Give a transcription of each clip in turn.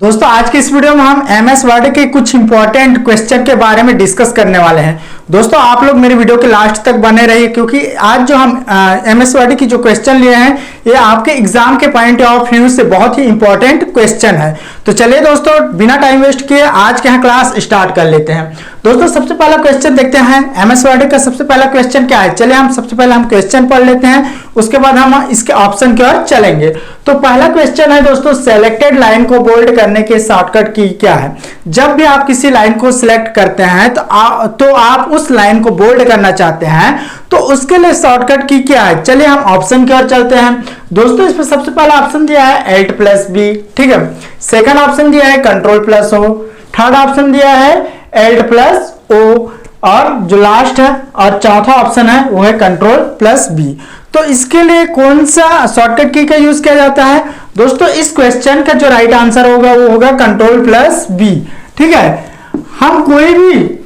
दोस्तों आज के इस वीडियो में हम एमएस वर्ड के कुछ इंपॉर्टेंट क्वेश्चन के बारे में डिस्कस करने वाले हैं। दोस्तों आप लोग मेरे वीडियो के लास्ट तक बने रहिए क्योंकि आज जो हम एमएस वर्ड की जो क्वेश्चन लिए हैं ये आपके एग्जाम के पॉइंट ऑफ व्यू से बहुत ही इंपॉर्टेंट क्वेश्चन है। तो चलिए दोस्तों बिना टाइम वेस्ट किए आज के यहाँ क्लास स्टार्ट कर लेते हैं। दोस्तों सबसे पहला क्वेश्चन देखते हैं एमएस वर्ड का सबसे पहला क्वेश्चन क्या है। चलिए हम सबसे पहले हम क्वेश्चन पढ़ लेते हैं, उसके बाद हम इसके ऑप्शन की ओर चलेंगे। तो पहला क्वेश्चन है दोस्तों, सेलेक्टेड लाइन को बोल्ड करने के शॉर्टकट की क्या है। जब भी आप किसी लाइन को सिलेक्ट करते हैं तो आप उस लाइन को बोल्ड करना चाहते हैं तो उसके लिए शॉर्टकट की क्या है। चलिए हम ऑप्शन की ओर चलते हैं। दोस्तों इसमें सबसे पहला ऑप्शन दिया है Alt+B, ठीक है। सेकंड ऑप्शन दिया है Ctrl+O, थर्ड ऑप्शन दिया है Alt+O और जो लास्ट है और चौथा ऑप्शन है वो है Ctrl+B। तो इसके लिए कौन सा शॉर्टकट की का यूज किया जाता है। दोस्तों इस क्वेश्चन का जो राइट आंसर होगा वो होगा Ctrl+B, ठीक है। हम कोई भी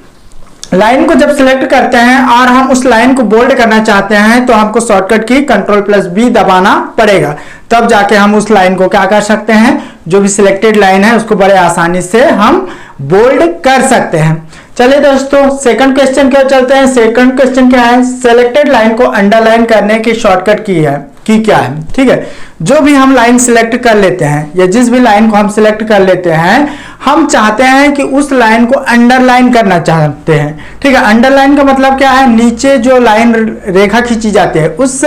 लाइन को जब सिलेक्ट करते हैं और हम उस लाइन को बोल्ड करना चाहते हैं तो हमको शॉर्टकट की Ctrl+B दबाना पड़ेगा, तब जाके हम उस लाइन को क्या कर सकते हैं, जो भी सिलेक्टेड लाइन है उसको बड़े आसानी से हम बोल्ड कर सकते हैं। चलिए दोस्तों सेकंड क्वेश्चन की ओर चलते हैं। सेकंड क्वेश्चन क्या है, सेलेक्टेड लाइन को अंडरलाइन करने की शॉर्टकट की क्या है, ठीक है। जो भी हम लाइन सिलेक्ट कर लेते हैं या जिस भी लाइन को हम सिलेक्ट कर लेते हैं हम चाहते हैं कि उस लाइन को अंडरलाइन करना चाहते हैं, ठीक है। अंडरलाइन का मतलब क्या है, नीचे जो लाइन रेखा खींची जाती है उस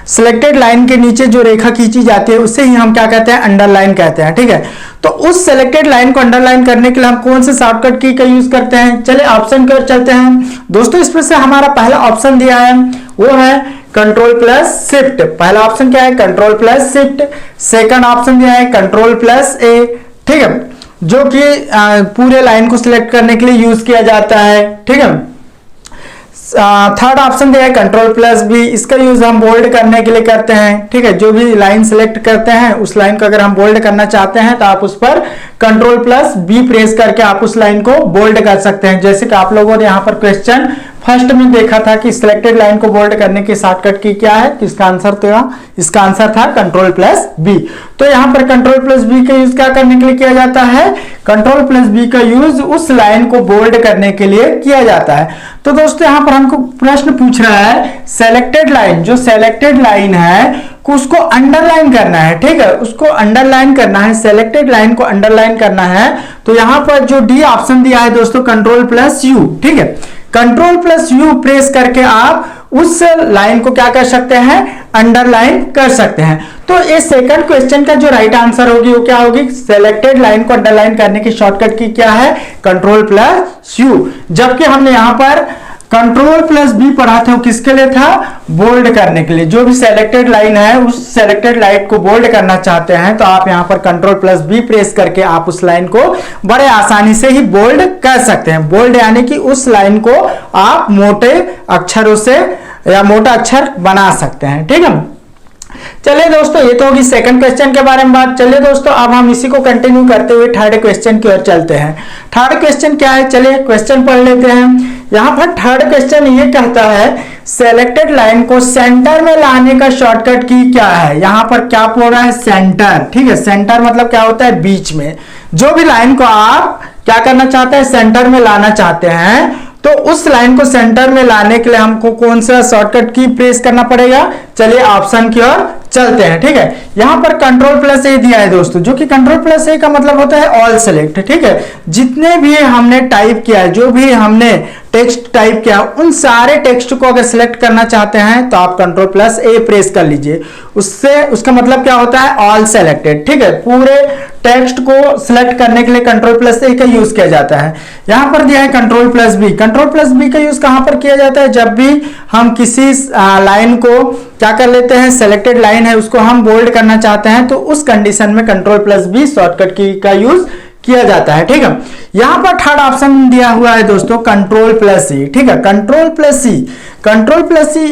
सिलेक्टेड लाइन के नीचे जो रेखा खींची जाती है उससे ही हम क्या कहते हैं, अंडरलाइन कहते हैं, ठीक है। तो उस सेलेक्टेड लाइन को अंडरलाइन करने के लिए हम कौन से शॉर्टकट की का यूज करते हैं। चलिए ऑप्शन की ओर चलते हैं। दोस्तों इसमें से हमारा पहला ऑप्शन दिया है वो है Ctrl+Shift। पहला ऑप्शन क्या है, Ctrl+Shift। सेकंड ऑप्शन दिया है Ctrl+A, ठीक है, जो कि पूरे लाइन को सिलेक्ट करने के लिए यूज किया जाता है, ठीक है। थर्ड ऑप्शन दिया है Ctrl+B, इसका यूज हम बोल्ड करने के लिए करते हैं, ठीक है। जो भी लाइन सिलेक्ट करते हैं उस लाइन को अगर हम बोल्ड करना चाहते हैं तो आप उस पर Ctrl+B प्रेस करके आप उस लाइन को बोल्ड कर सकते हैं। जैसे कि आप लोगों ने यहाँ पर क्वेश्चन फर्स्ट में देखा था कि सिलेक्टेड लाइन को बोल्ड करने की शॉर्टकट की क्या है, तो इसका आंसर था Ctrl+B। तो यहाँ पर Ctrl+B का यूज क्या करने के लिए किया जाता है, Ctrl+B का यूज उस लाइन को बोल्ड करने के लिए किया जाता है। तो दोस्तों यहाँ पर हमको प्रश्न पूछ रहा है सेलेक्टेड लाइन, जो सेलेक्टेड लाइन है उसको अंडरलाइन करना है, ठीक है, उसको अंडरलाइन करना है, सेलेक्टेड लाइन को अंडरलाइन करना है। तो यहाँ पर जो डी ऑप्शन दिया है दोस्तों Ctrl+U, ठीक है। Ctrl+U प्रेस करके आप उस लाइन को क्या कर सकते हैं, अंडरलाइन कर सकते हैं। तो ये सेकंड क्वेश्चन का जो राइट आंसर होगी वो क्या होगी, सेलेक्टेड लाइन को अंडरलाइन करने की शॉर्टकट की क्या है, Ctrl+U। जबकि हमने यहाँ पर Ctrl+B पढ़ा था वो किसके लिए था, बोल्ड करने के लिए। जो भी सेलेक्टेड लाइन है उस सेलेक्टेड लाइन को बोल्ड करना चाहते हैं तो आप यहाँ पर Ctrl+B प्रेस करके आप उस लाइन को बड़े आसानी से ही बोल्ड कर सकते हैं। बोल्ड यानी कि उस लाइन को आप मोटे अक्षरों से या मोटा अक्षर बना सकते हैं, ठीक है। चलिए दोस्तों ये तो होगी सेकंड क्वेश्चन के बारे में बात। चलिए दोस्तों अब हम इसी को कंटिन्यू करते हुए थर्ड क्वेश्चन की ओर चलते हैं। थर्ड क्वेश्चन क्या है, चलिए क्वेश्चन पढ़ लेते हैं। यहाँ पर थर्ड क्वेश्चन ये कहता है सेलेक्टेड लाइन को सेंटर में लाने का शॉर्टकट की क्या है। यहाँ पर क्या बोल रहा है, सेंटर, ठीक है। सेंटर मतलब क्या होता है, बीच में। जो भी लाइन को आप क्या करना चाहते हैं, सेंटर में लाना चाहते हैं तो उस लाइन को सेंटर में लाने के लिए हमको कौन सा शॉर्टकट की प्रेस करना पड़ेगा। चलिए ऑप्शन की ओर चलते हैं, ठीक है। यहां पर Ctrl+A दिया है दोस्तों, जो कि Ctrl+A का मतलब होता है ऑल सेलेक्ट, ठीक है। जितने भी हमने टाइप किया है, जो भी हमने टेक्स्ट टाइप किया उन सारे टेक्स्ट को अगर सिलेक्ट करना चाहते हैं तो आप Ctrl+A प्रेस कर लीजिए। उससे उसका मतलब क्या होता है, ऑल सेलेक्टेड, ठीक है। पूरे टेक्स्ट को सिलेक्ट करने के लिए Ctrl+A का यूज किया जाता है। यहां पर दिया है Ctrl+B। Ctrl+B का यूज कहां पर किया जाता है, जब भी हम किसी लाइन को क्या कर लेते हैं, सेलेक्टेड लाइन है उसको हम बोल्ड करना चाहते हैं तो उस कंडीशन में Ctrl+B शॉर्टकट की का यूज किया जाता है, ठीक है। यहां पर थर्ड ऑप्शन दिया हुआ है दोस्तों Ctrl+C, ठीक है। Ctrl+C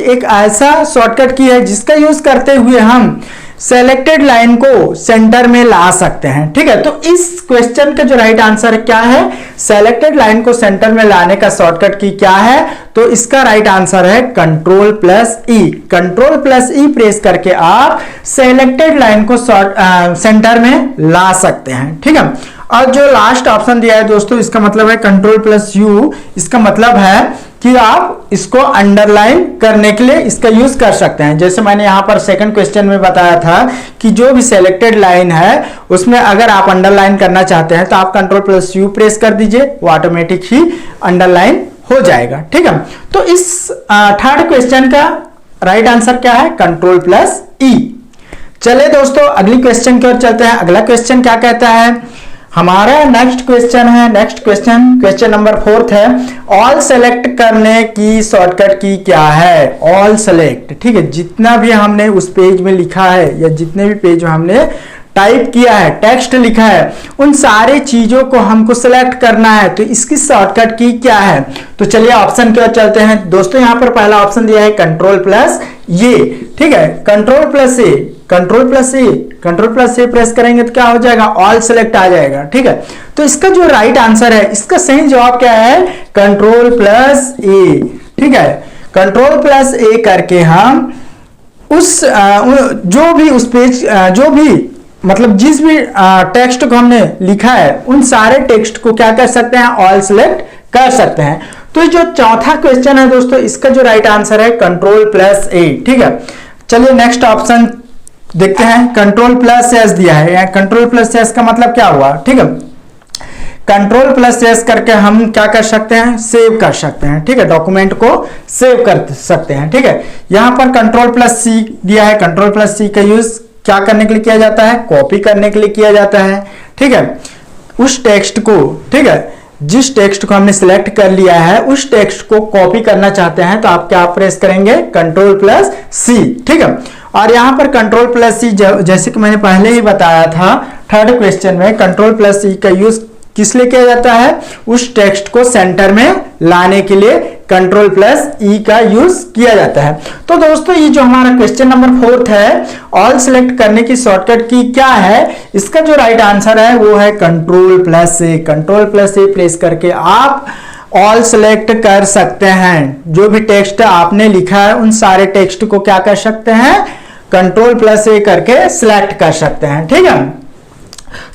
एक ऐसा शॉर्टकट की है जिसका यूज करते हुए हम सेलेक्टेड लाइन को सेंटर में ला सकते हैं, ठीक है। तो इस क्वेश्चन का जो राइट आंसर क्या है, सेलेक्टेड लाइन को सेंटर में लाने का शॉर्टकट की क्या है, तो इसका राइट आंसर है Ctrl+E। Ctrl+E प्रेस करके आप सेलेक्टेड लाइन को सेंटर में ला सकते हैं, ठीक है। और जो लास्ट ऑप्शन दिया है दोस्तों, इसका मतलब है कंट्रोल प्लस यू, इसका मतलब है कि आप इसको अंडरलाइन करने के लिए इसका यूज कर सकते हैं। जैसे मैंने यहाँ पर सेकंड क्वेश्चन में बताया था कि जो भी सिलेक्टेड लाइन है उसमें अगर आप अंडरलाइन करना चाहते हैं तो आप कंट्रोल प्लस यू प्रेस कर दीजिए, वो ऑटोमेटिक ही अंडरलाइन हो जाएगा। ठीक है, तो इस थर्ड क्वेश्चन का राइट आंसर क्या है? कंट्रोल प्लस ई। चलिए दोस्तों अगली क्वेश्चन की ओर चलते हैं। अगला क्वेश्चन क्या कहता है? हमारा नेक्स्ट क्वेश्चन है, नेक्स्ट क्वेश्चन नंबर 4 है, ऑल सेलेक्ट करने की शॉर्टकट की क्या है? ऑल सेलेक्ट, ठीक है, जितना भी हमने उस पेज में लिखा है या जितने भी पेज में हमने टाइप किया है, टेक्स्ट लिखा है, उन सारी चीजों को हमको सिलेक्ट करना है, तो इसकी शॉर्टकट की क्या है? तो चलिए ऑप्शन की ओर चलते हैं दोस्तों। यहां पर पहला ऑप्शन दिया है कंट्रोल प्लस ये, ठीक है, कंट्रोल प्लस ए, कंट्रोल प्लस ए, कंट्रोल प्लस ए प्रेस करेंगे तो क्या हो जाएगा? ऑल सेलेक्ट आ जाएगा। ठीक है, तो इसका जो राइट आंसर है, इसका सही जवाब क्या है? कंट्रोल प्लस ए। ठीक है, कंट्रोल प्लस ए करके हम उस जो भी उस पेज जो भी मतलब जिस भी टेक्स्ट को हमने लिखा है उन सारे टेक्स्ट को क्या कर सकते हैं? ऑल सेलेक्ट कर सकते हैं। तो जो चौथा क्वेश्चन है दोस्तों, इसका जो राइट आंसर है कंट्रोल प्लस ए। ठीक है, चलिए नेक्स्ट ऑप्शन देखते हैं। कंट्रोल प्लस एस दिया है, कंट्रोल प्लस एस का मतलब क्या हुआ? ठीक है, कंट्रोल प्लस एस करके हम क्या कर सकते हैं? सेव कर सकते हैं। ठीक है, डॉक्यूमेंट को सेव कर सकते हैं। ठीक है, यहां पर कंट्रोल प्लस सी दिया है, कंट्रोल प्लस सी का यूज क्या करने के लिए किया जाता है? कॉपी करने के लिए किया जाता है। ठीक है, उस टेक्स्ट को, ठीक है, जिस टेक्स्ट को हमने सिलेक्ट कर लिया है उस टेक्स्ट को कॉपी करना चाहते हैं तो आप क्या प्रेस करेंगे? कंट्रोल प्लस सी। ठीक है, और यहां पर कंट्रोल प्लस सी जैसे कि मैंने पहले ही बताया था थर्ड क्वेश्चन में, कंट्रोल प्लस सी का यूज किस लिए किया जाता है? उस टेक्स्ट को सेंटर में लाने के लिए कंट्रोल प्लस ई का यूज किया जाता है। तो दोस्तों ये जो हमारा क्वेश्चन नंबर 4 है, ऑल सेलेक्ट करने की शॉर्टकट की क्या है? इसका जो राइट आंसर है वो है कंट्रोल प्लस ए। कंट्रोल प्लस ए प्रेस करके आप ऑल सेलेक्ट कर सकते हैं। जो भी टेक्स्ट आपने लिखा है उन सारे टेक्स्ट को क्या कर सकते हैं? कंट्रोल प्लस ए करके सिलेक्ट कर सकते हैं। ठीक है,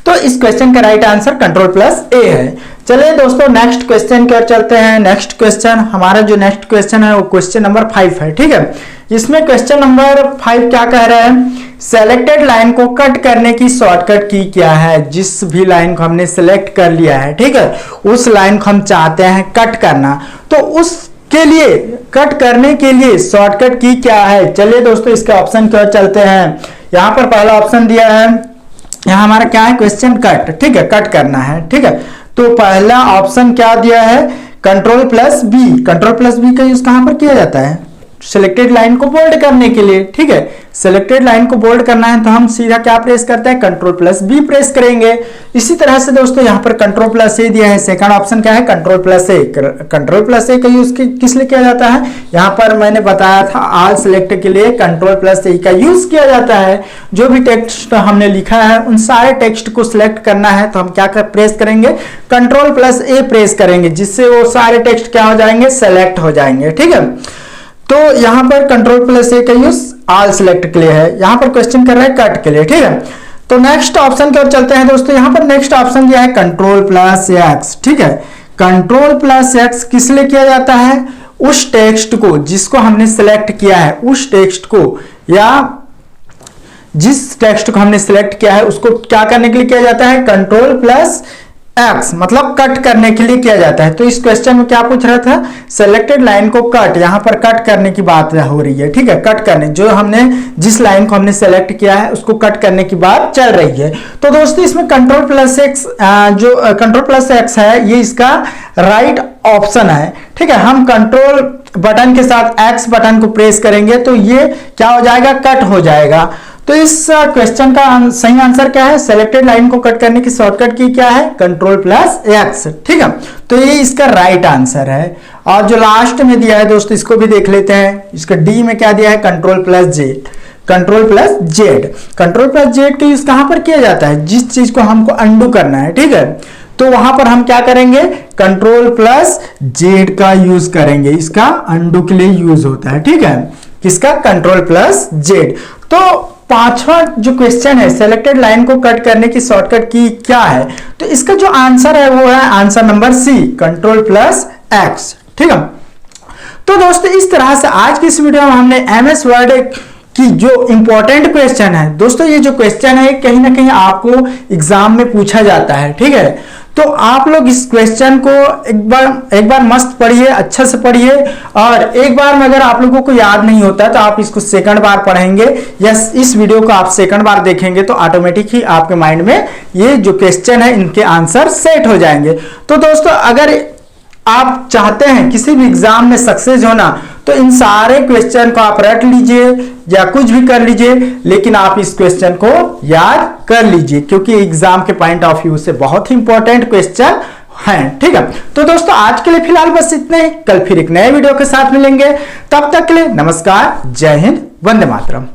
तो इस क्वेश्चन का राइट आंसर कंट्रोल प्लस ए है। चलिए दोस्तों नेक्स्ट क्वेश्चन की ओर चलते हैं। नेक्स्ट क्वेश्चन, हमारा जो नेक्स्ट क्वेश्चन है वो क्वेश्चन नंबर 5 है। ठीक है, इसमें क्वेश्चन नंबर 5 क्या कह रहा है? सेलेक्टेड लाइन को कट करने की शॉर्टकट की क्या है? जिस भी लाइन को हमने सेलेक्ट कर लिया है, ठीक है, उस लाइन को हम चाहते हैं कट करना, तो उसके लिए कट करने के लिए शॉर्टकट की क्या है? चलिए दोस्तों इसके ऑप्शन की ओर चलते हैं। यहां पर पहला ऑप्शन दिया है, यहां हमारा क्या है? Question cut. ठीक है, कट करना है। ठीक है, तो पहला ऑप्शन क्या दिया है? Control plus B. Control plus B का यूज कहां पर किया जाता है? सिलेक्टेड लाइन को बोल्ड करने के लिए। ठीक है, सिलेक्टेड लाइन को बोल्ड करना है तो हम सीधा क्या प्रेस करते हैं? कंट्रोल प्लस बी प्रेस करेंगे। इसी तरह से दोस्तों यहाँ पर कंट्रोल प्लस ए दिया है, सेकंड ऑप्शन क्या है? कंट्रोल प्लस ए। कंट्रोल प्लस ए का यूज किस लिए किया जाता है? यहाँ पर मैंने बताया था ऑल सेलेक्ट के लिए कंट्रोल प्लस ए का यूज किया जाता है। जो भी टेक्स्ट हमने लिखा है उन सारे टेक्स्ट को सिलेक्ट करना है तो हम क्या प्रेस करेंगे? कंट्रोल प्लस ए प्रेस करेंगे, जिससे वो सारे टेक्स्ट क्या हो जाएंगे? सेलेक्ट हो जाएंगे। ठीक है, तो यहां पर कंट्रोल प्लस ए का यूज ऑल सेलेक्ट के लिए है, यहां पर क्वेश्चन कर रहा है कट के लिए। ठीक है, तो नेक्स्ट ऑप्शन की ओर चलते हैं दोस्तों। यहां पर नेक्स्ट ऑप्शन दिया है कंट्रोल प्लस एक्स। ठीक है, कंट्रोल प्लस एक्स किस लिए किया जाता है? उस टेक्स्ट को जिसको हमने सेलेक्ट किया है, उस टेक्स्ट को या जिस टेक्स्ट को हमने सेलेक्ट किया है उसको क्या करने के लिए किया जाता है? कंट्रोल प्लस एक्स, मतलब कट करने के लिए किया जाता है। तो इस क्वेश्चन में क्या पूछ रहा था? सेलेक्टेड लाइन को कट, यहां पर कट करने की बात हो रही है। ठीक है, कट करने, जो हमने जिस लाइन को हमने सेलेक्ट किया है उसको कट करने की बात चल रही है। तो दोस्तों इसमें कंट्रोल प्लस एक्स, जो कंट्रोल प्लस एक्स है ये इसका राइट ऑप्शन है। ठीक है, हम कंट्रोल बटन के साथ एक्स बटन को प्रेस करेंगे तो ये क्या हो जाएगा? कट हो जाएगा। तो इस क्वेश्चन का सही आंसर क्या है? सेलेक्टेड लाइन को कट करने की शॉर्टकट की क्या है? Control plus x. ठीक है, तो ये इसका राइट आंसर है। और जो लास्ट में दिया है दोस्तों इसको भी देख लेते हैं। इसका डी में क्या दिया है? Control plus Z. Control plus Z, control plus Z का यूज कहां पर किया जाता है? जिस चीज को हमको अंडू करना है। ठीक है, तो वहां पर हम क्या करेंगे? कंट्रोल प्लस जेड का यूज करेंगे, इसका अंडू के लिए यूज होता है। ठीक है, किसका? Control plus Z. तो पांचवा जो क्वेश्चन है, सेलेक्टेड लाइन को कट करने की शॉर्टकट की क्या है, तो इसका जो आंसर है वो है आंसर नंबर सी, Ctrl+X। ठीक है, तो दोस्तों इस तरह से आज की इस वीडियो में हमने MS वर्ड की जो इंपॉर्टेंट क्वेश्चन है, दोस्तों ये जो क्वेश्चन है कहीं ना कहीं आपको एग्जाम में पूछा जाता है। ठीक है, तो आप लोग इस क्वेश्चन को एक बार मस्त पढ़िए, अच्छा से पढ़िए, और एक बार में अगर आप लोगों को याद नहीं होता तो आप इसको सेकंड बार पढ़ेंगे या इस वीडियो को आप सेकंड बार देखेंगे तो ऑटोमेटिक ही आपके माइंड में ये जो क्वेश्चन है इनके आंसर सेट हो जाएंगे। तो दोस्तों अगर आप चाहते हैं किसी भी एग्जाम में सक्सेस होना तो इन सारे क्वेश्चन को आप रट लीजिए या कुछ भी कर लीजिए, लेकिन आप इस क्वेश्चन को याद कर लीजिए क्योंकि एग्जाम के पॉइंट ऑफ व्यू से बहुत ही इंपॉर्टेंट क्वेश्चन हैं। ठीक है, तो दोस्तों आज के लिए फिलहाल बस इतना ही, कल फिर एक नए वीडियो के साथ मिलेंगे, तब तक के लिए नमस्कार, जय हिंद, वंदे मातरम।